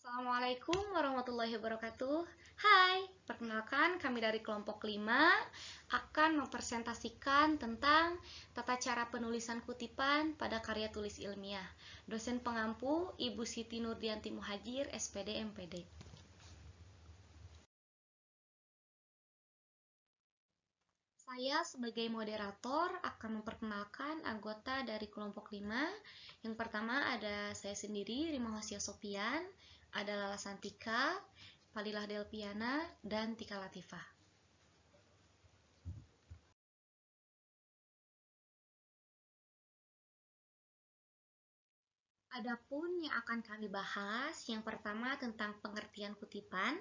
Assalamualaikum warahmatullahi wabarakatuh. Hai, perkenalkan kami dari kelompok 5 akan mempresentasikan tentang tata cara penulisan kutipan pada karya tulis ilmiah. Dosen pengampu Ibu Siti Nurdianti Muhajir, SPD MPD. Saya sebagai moderator akan memperkenalkan anggota dari kelompok 5. Yang pertama ada saya sendiri, Rima Hosia Sopian, ada Lala Santika, Falilah Delpiana, dan Tika Latifah. Adapun yang akan kami bahas, yang pertama tentang pengertian kutipan,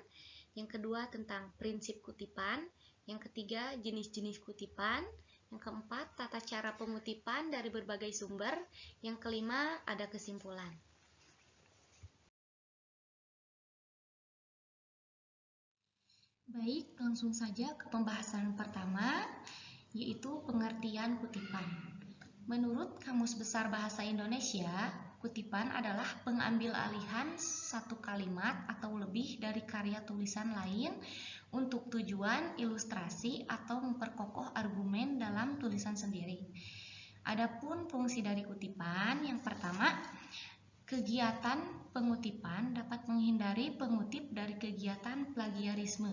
yang kedua tentang prinsip kutipan, yang ketiga jenis-jenis kutipan, yang keempat tata cara pengutipan dari berbagai sumber, yang kelima ada kesimpulan. Baik, langsung saja ke pembahasan pertama, yaitu pengertian kutipan. Menurut Kamus Besar Bahasa Indonesia, kutipan adalah pengambil alihan satu kalimat atau lebih dari karya tulisan lain untuk tujuan ilustrasi atau memperkokoh argumen dalam tulisan sendiri. Adapun fungsi dari kutipan, yang pertama, kegiatan pengutipan dapat menghindari pengutip dari kegiatan plagiarisme.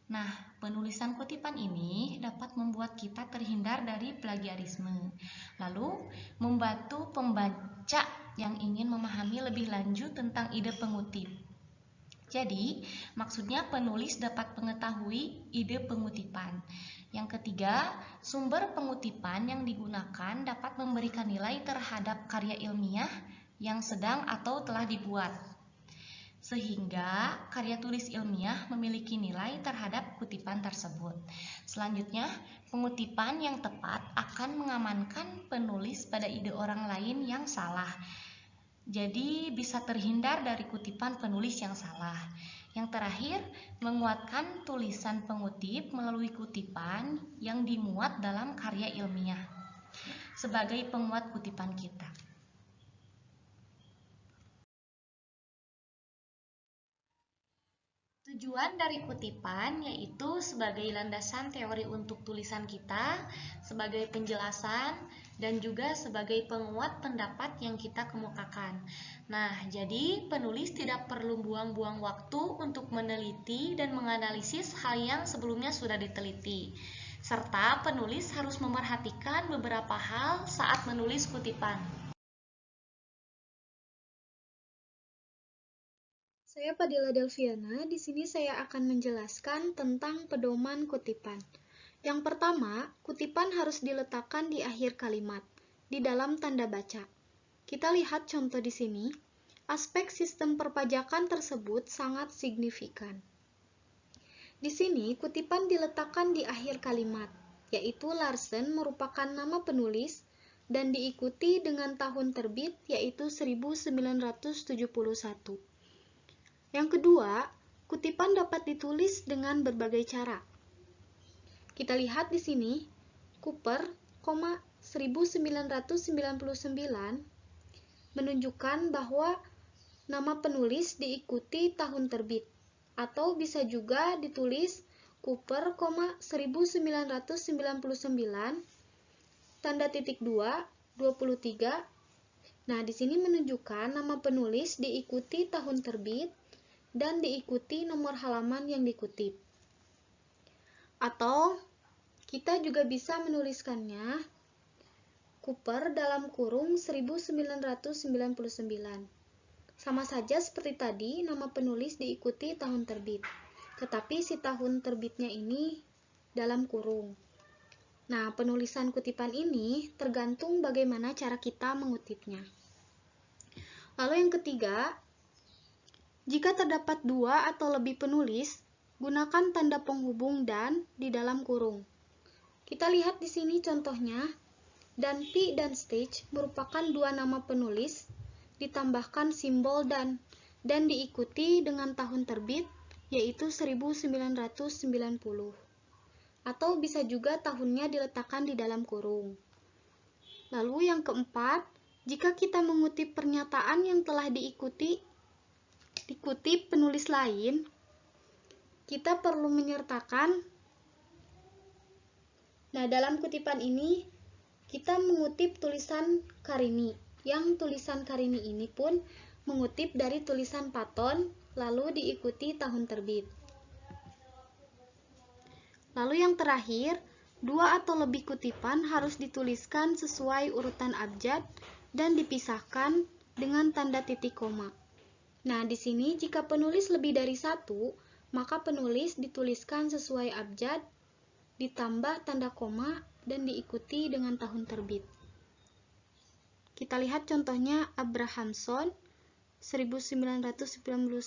Nah, penulisan kutipan ini dapat membuat kita terhindar dari plagiarisme, lalu membantu pembaca yang ingin memahami lebih lanjut tentang ide pengutip. Jadi, maksudnya penulis dapat mengetahui ide pengutipan. Yang ketiga, sumber pengutipan yang digunakan dapat memberikan nilai terhadap karya ilmiah yang sedang atau telah dibuat, sehingga karya tulis ilmiah memiliki nilai terhadap kutipan tersebut. Selanjutnya, pengutipan yang tepat akan mengamankan penulis pada ide orang lain yang salah. Jadi bisa terhindar dari kutipan penulis yang salah. Yang terakhir, menguatkan tulisan pengutip melalui kutipan yang dimuat dalam karya ilmiah sebagai penguat kutipan kita. Tujuan dari kutipan yaitu sebagai landasan teori untuk tulisan kita, sebagai penjelasan, dan juga sebagai penguat pendapat yang kita kemukakan. Nah, jadi penulis tidak perlu buang-buang waktu untuk meneliti dan menganalisis hal yang sebelumnya sudah diteliti. Serta penulis harus memerhatikan beberapa hal saat menulis kutipan. Saya Fadila Delviana, di sini saya akan menjelaskan tentang pedoman kutipan. Yang pertama, kutipan harus diletakkan di akhir kalimat, di dalam tanda baca. Kita lihat contoh di sini. Aspek sistem perpajakan tersebut sangat signifikan. Di sini, kutipan diletakkan di akhir kalimat, yaitu Larsen merupakan nama penulis dan diikuti dengan tahun terbit, yaitu 1971. Yang kedua, kutipan dapat ditulis dengan berbagai cara. Kita lihat di sini, Cooper, 1999 menunjukkan bahwa nama penulis diikuti tahun terbit, atau bisa juga ditulis Cooper, 1999 tanda titik 2, 23. Nah, di sini menunjukkan nama penulis diikuti tahun terbit dan diikuti nomor halaman yang dikutip. Atau kita juga bisa menuliskannya Cooper dalam kurung 1999. Sama saja seperti tadi, nama penulis diikuti tahun terbit, tetapi si tahun terbitnya ini dalam kurung. Nah, penulisan kutipan ini tergantung bagaimana cara kita mengutipnya. Lalu yang ketiga, jika terdapat dua atau lebih penulis, gunakan tanda penghubung dan di dalam kurung. Kita lihat di sini contohnya, Dunphy dan Stitch merupakan dua nama penulis, ditambahkan simbol dan diikuti dengan tahun terbit, yaitu 1990. Atau bisa juga tahunnya diletakkan di dalam kurung. Lalu yang keempat, jika kita mengutip pernyataan yang telah diikuti dikutip penulis lain, kita perlu menyertakan. Nah, dalam kutipan ini kita mengutip tulisan Karini. Yang tulisan Karini ini pun mengutip dari tulisan Paton, lalu diikuti tahun terbit. Lalu yang terakhir, 2 atau lebih kutipan harus dituliskan sesuai urutan abjad dan dipisahkan dengan tanda titik koma. Nah, di sini jika penulis lebih dari 1, maka penulis dituliskan sesuai abjad, ditambah tanda koma, dan diikuti dengan tahun terbit. Kita lihat contohnya Abrahamson 1991,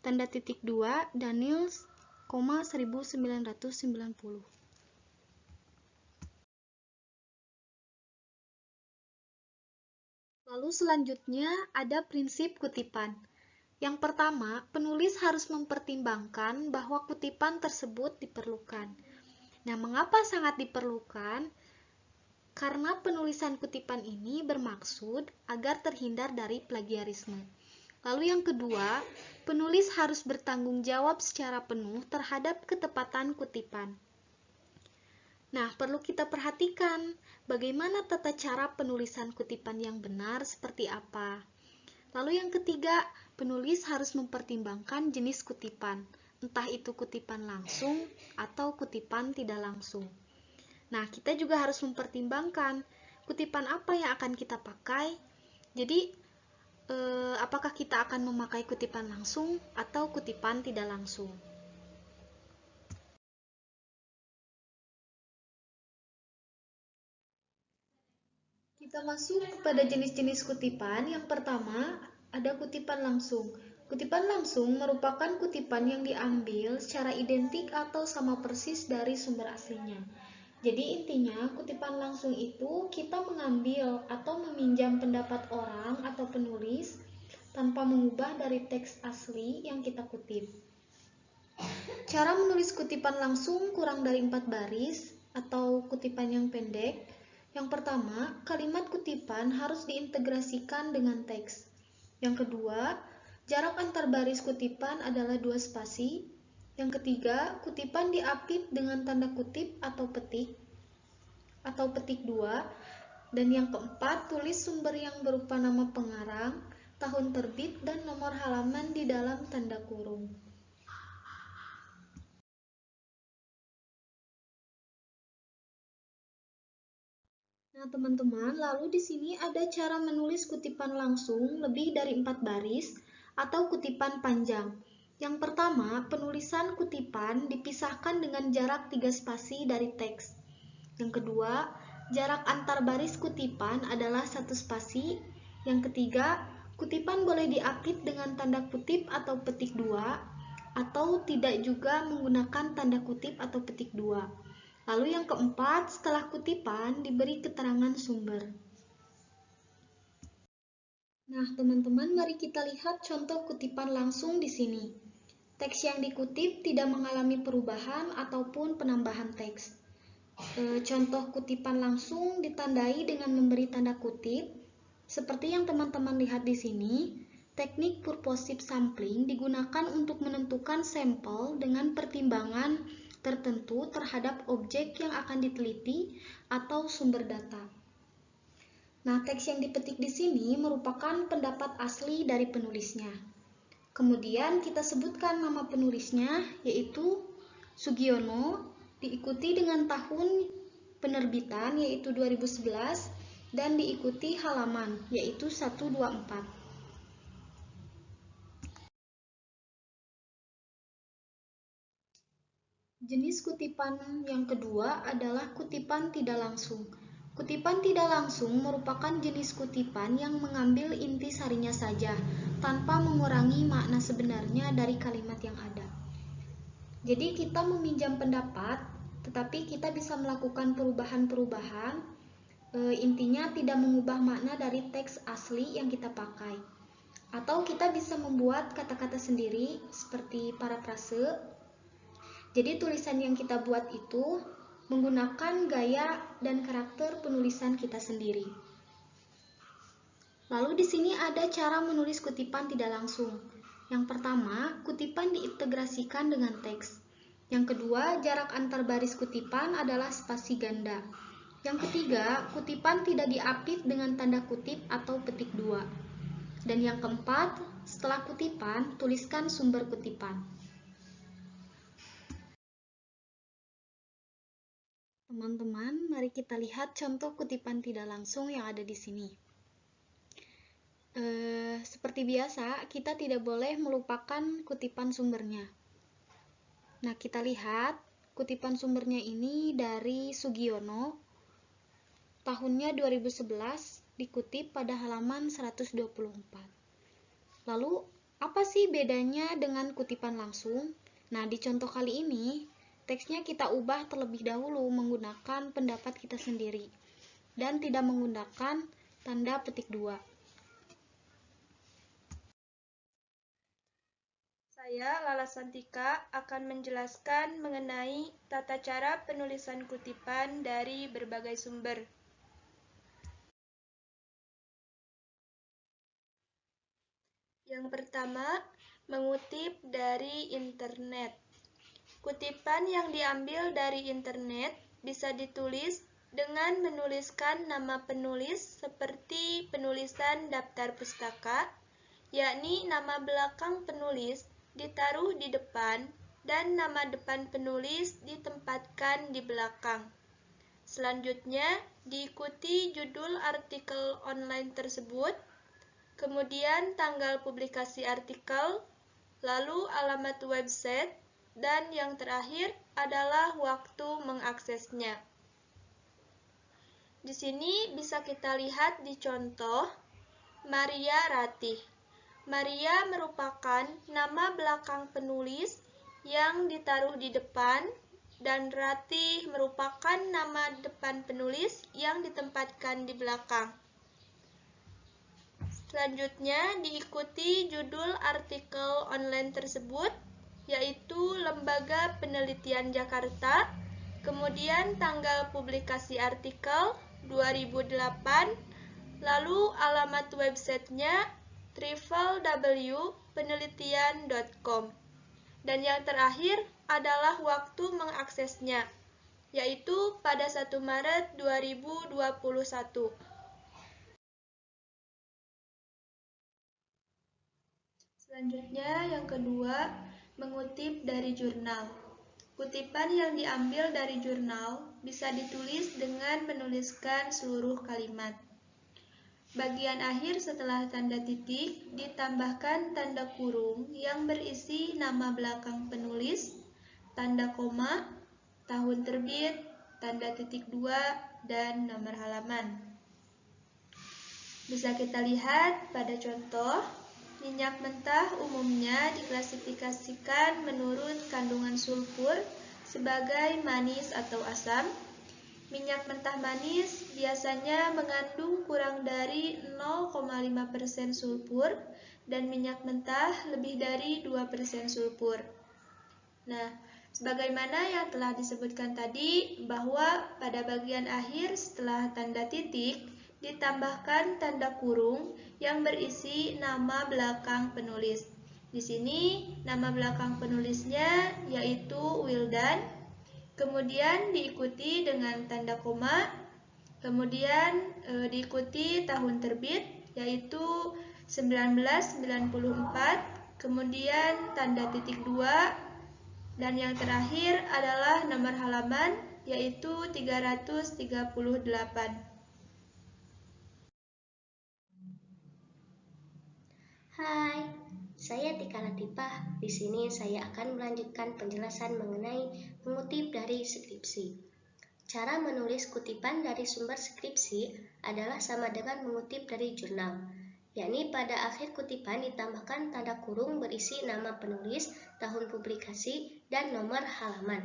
tanda titik 2, Daniels, 1990. Lalu selanjutnya ada prinsip kutipan. Yang pertama, penulis harus mempertimbangkan bahwa kutipan tersebut diperlukan. Nah, mengapa sangat diperlukan? Karena penulisan kutipan ini bermaksud agar terhindar dari plagiarisme. Lalu yang kedua, penulis harus bertanggung jawab secara penuh terhadap ketepatan kutipan. Nah, perlu kita perhatikan bagaimana tata cara penulisan kutipan yang benar seperti apa. Lalu yang ketiga, penulis harus mempertimbangkan jenis kutipan, entah itu kutipan langsung atau kutipan tidak langsung. Nah, kita juga harus mempertimbangkan kutipan apa yang akan kita pakai. Jadi, apakah kita akan memakai kutipan langsung atau kutipan tidak langsung? Kita masuk kepada jenis-jenis kutipan. Yang pertama, ada kutipan langsung. Kutipan langsung merupakan kutipan yang diambil secara identik atau sama persis dari sumber aslinya. Jadi intinya, kutipan langsung itu kita mengambil atau meminjam pendapat orang atau penulis tanpa mengubah dari teks asli yang kita kutip. Cara menulis kutipan langsung kurang dari 4 baris atau kutipan yang pendek. Yang pertama, kalimat kutipan harus diintegrasikan dengan teks. Yang kedua, jarak antar baris kutipan adalah 2 spasi. Yang ketiga, kutipan diapit dengan tanda kutip atau petik 2. Dan yang keempat, tulis sumber yang berupa nama pengarang, tahun terbit, dan nomor halaman di dalam tanda kurung. Nah, teman-teman, lalu di sini ada cara menulis kutipan langsung lebih dari 4 baris atau kutipan panjang. Yang pertama, penulisan kutipan dipisahkan dengan jarak 3 spasi dari teks. Yang kedua, jarak antar baris kutipan adalah 1 spasi. Yang ketiga, kutipan boleh diapit dengan tanda kutip atau petik 2, atau tidak juga menggunakan tanda kutip atau petik 2. Lalu yang keempat, setelah kutipan diberi keterangan sumber. Nah, teman-teman, mari kita lihat contoh kutipan langsung di sini. Teks yang dikutip tidak mengalami perubahan ataupun penambahan teks. Contoh kutipan langsung ditandai dengan memberi tanda kutip. Seperti yang teman-teman lihat di sini, teknik purposive sampling digunakan untuk menentukan sampel dengan pertimbangan tertentu terhadap objek yang akan diteliti atau sumber data. Nah, teks yang dipetik di sini merupakan pendapat asli dari penulisnya. Kemudian kita sebutkan nama penulisnya, yaitu Sugiono, diikuti dengan tahun penerbitan, yaitu 2011, dan diikuti halaman, yaitu 124. Jenis kutipan yang kedua adalah kutipan tidak langsung. Kutipan tidak langsung merupakan jenis kutipan yang mengambil inti sarinya saja, tanpa mengurangi makna sebenarnya dari kalimat yang ada. Jadi kita meminjam pendapat, tetapi kita bisa melakukan perubahan-perubahan, intinya tidak mengubah makna dari teks asli yang kita pakai. Atau kita bisa membuat kata-kata sendiri, seperti parafrase. Jadi tulisan yang kita buat itu menggunakan gaya dan karakter penulisan kita sendiri. Lalu di sini ada cara menulis kutipan tidak langsung. Yang pertama, kutipan diintegrasikan dengan teks. Yang kedua, jarak antar baris kutipan adalah spasi ganda. Yang ketiga, kutipan tidak diapit dengan tanda kutip atau petik dua. Dan yang keempat, setelah kutipan, tuliskan sumber kutipan. Teman-teman, mari kita lihat contoh kutipan tidak langsung yang ada di sini. Seperti biasa, kita tidak boleh melupakan kutipan sumbernya. Nah, kita lihat kutipan sumbernya ini dari Sugiono, tahunnya 2011, dikutip pada halaman 124. Lalu, apa sih bedanya dengan kutipan langsung? Nah, di contoh kali ini, teksnya kita ubah terlebih dahulu menggunakan pendapat kita sendiri, dan tidak menggunakan tanda petik dua. Saya, Lala Santika, akan menjelaskan mengenai tata cara penulisan kutipan dari berbagai sumber. Yang pertama, mengutip dari internet. Kutipan yang diambil dari internet bisa ditulis dengan menuliskan nama penulis seperti penulisan daftar pustaka, yakni nama belakang penulis ditaruh di depan dan nama depan penulis ditempatkan di belakang. Selanjutnya, diikuti judul artikel online tersebut, kemudian tanggal publikasi artikel, lalu alamat website, dan yang terakhir adalah waktu mengaksesnya. Di sini bisa kita lihat di contoh Maria Ratih. Maria merupakan nama belakang penulis yang ditaruh di depan, dan Ratih merupakan nama depan penulis yang ditempatkan di belakang. Selanjutnya diikuti judul artikel online tersebut, yaitu Lembaga Penelitian Jakarta, kemudian tanggal publikasi artikel 2008, lalu alamat websitenya www.penelitian.com, dan yang terakhir adalah waktu mengaksesnya, yaitu pada 1 Maret 2021. Selanjutnya, yang kedua, mengutip dari jurnal. Kutipan yang diambil dari jurnal bisa ditulis dengan menuliskan seluruh kalimat. Bagian akhir setelah tanda titik ditambahkan tanda kurung yang berisi nama belakang penulis, tanda koma, tahun terbit, tanda titik dua, dan nomor halaman. Bisa kita lihat pada contoh, minyak mentah umumnya diklasifikasikan menurut kandungan sulfur sebagai manis atau asam. Minyak mentah manis biasanya mengandung kurang dari 0,5% sulfur dan minyak mentah lebih dari 2% sulfur. Nah, sebagaimana yang telah disebutkan tadi, bahwa pada bagian akhir setelah tanda titik ditambahkan tanda kurung yang berisi nama belakang penulis. Di sini nama belakang penulisnya yaitu Wildan, kemudian diikuti dengan tanda koma, kemudian diikuti tahun terbit yaitu 1994, kemudian tanda titik 2, dan yang terakhir adalah nomor halaman yaitu 338. Hai, saya Tika Latifah. Di sini saya akan melanjutkan penjelasan mengenai mengutip dari skripsi. Cara menulis kutipan dari sumber skripsi adalah sama dengan mengutip dari jurnal, yakni pada akhir kutipan ditambahkan tanda kurung berisi nama penulis, tahun publikasi, dan nomor halaman.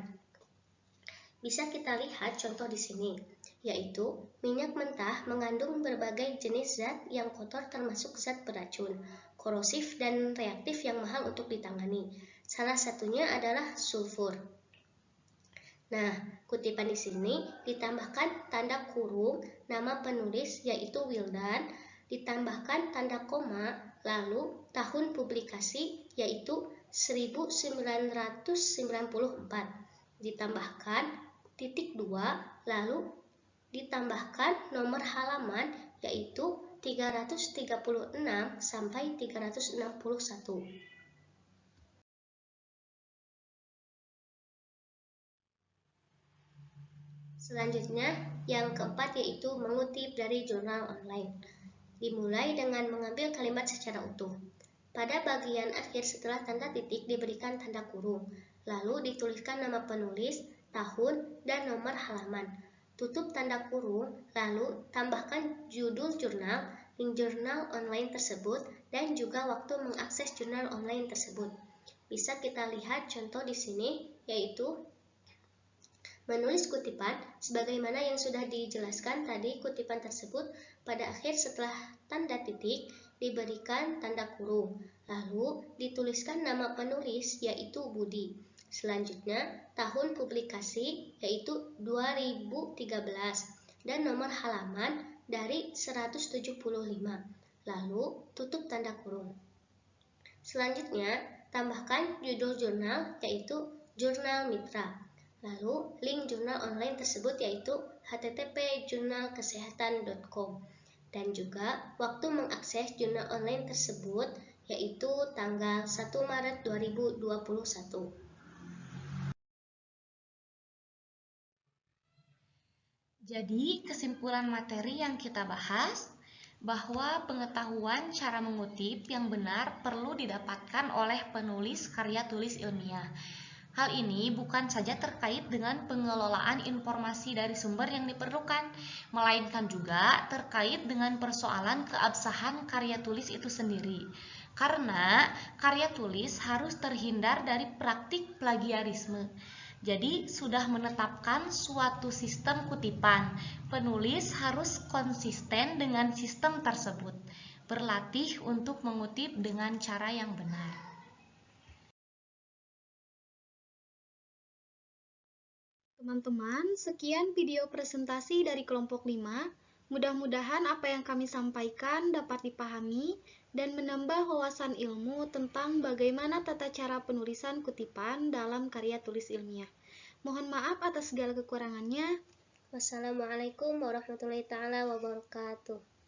Bisa kita lihat contoh di sini, yaitu minyak mentah mengandung berbagai jenis zat yang kotor termasuk zat beracun, korosif, dan reaktif yang mahal untuk ditangani. Salah satunya adalah sulfur. Nah, kutipan di sini ditambahkan tanda kurung nama penulis yaitu Wildan, ditambahkan tanda koma, lalu tahun publikasi yaitu 1994, ditambahkan titik 2, lalu ditambahkan nomor halaman yaitu 336 sampai 361. Selanjutnya, yang keempat yaitu mengutip dari jurnal online. Dimulai dengan mengambil kalimat secara utuh. Pada bagian akhir setelah tanda titik diberikan tanda kurung, lalu dituliskan nama penulis, tahun, dan nomor halaman. Tutup tanda kurung, lalu tambahkan judul jurnal, link jurnal online tersebut, dan juga waktu mengakses jurnal online tersebut. Bisa kita lihat contoh di sini, yaitu menulis kutipan sebagaimana yang sudah dijelaskan tadi. Kutipan tersebut pada akhir setelah tanda titik diberikan tanda kurung, lalu dituliskan nama penulis yaitu Budi. Selanjutnya tahun publikasi yaitu 2013 dan nomor halaman dari 175, lalu tutup tanda kurung. Selanjutnya tambahkan judul jurnal yaitu Jurnal Mitra. Lalu link jurnal online tersebut yaitu http://jurnalkesehatan.com, dan juga waktu mengakses jurnal online tersebut yaitu tanggal 1 Maret 2021. Jadi, kesimpulan materi yang kita bahas bahwa pengetahuan cara mengutip yang benar perlu didapatkan oleh penulis karya tulis ilmiah. Hal ini bukan saja terkait dengan pengelolaan informasi dari sumber yang diperlukan, melainkan juga terkait dengan persoalan keabsahan karya tulis itu sendiri. Karena karya tulis harus terhindar dari praktik plagiarisme. Jadi, sudah menetapkan suatu sistem kutipan, penulis harus konsisten dengan sistem tersebut, berlatih untuk mengutip dengan cara yang benar. Teman-teman, sekian video presentasi dari kelompok 5. Mudah-mudahan apa yang kami sampaikan dapat dipahami dan menambah wawasan ilmu tentang bagaimana tata cara penulisan kutipan dalam karya tulis ilmiah. Mohon maaf atas segala kekurangannya. Wassalamualaikum warahmatullahi wabarakatuh.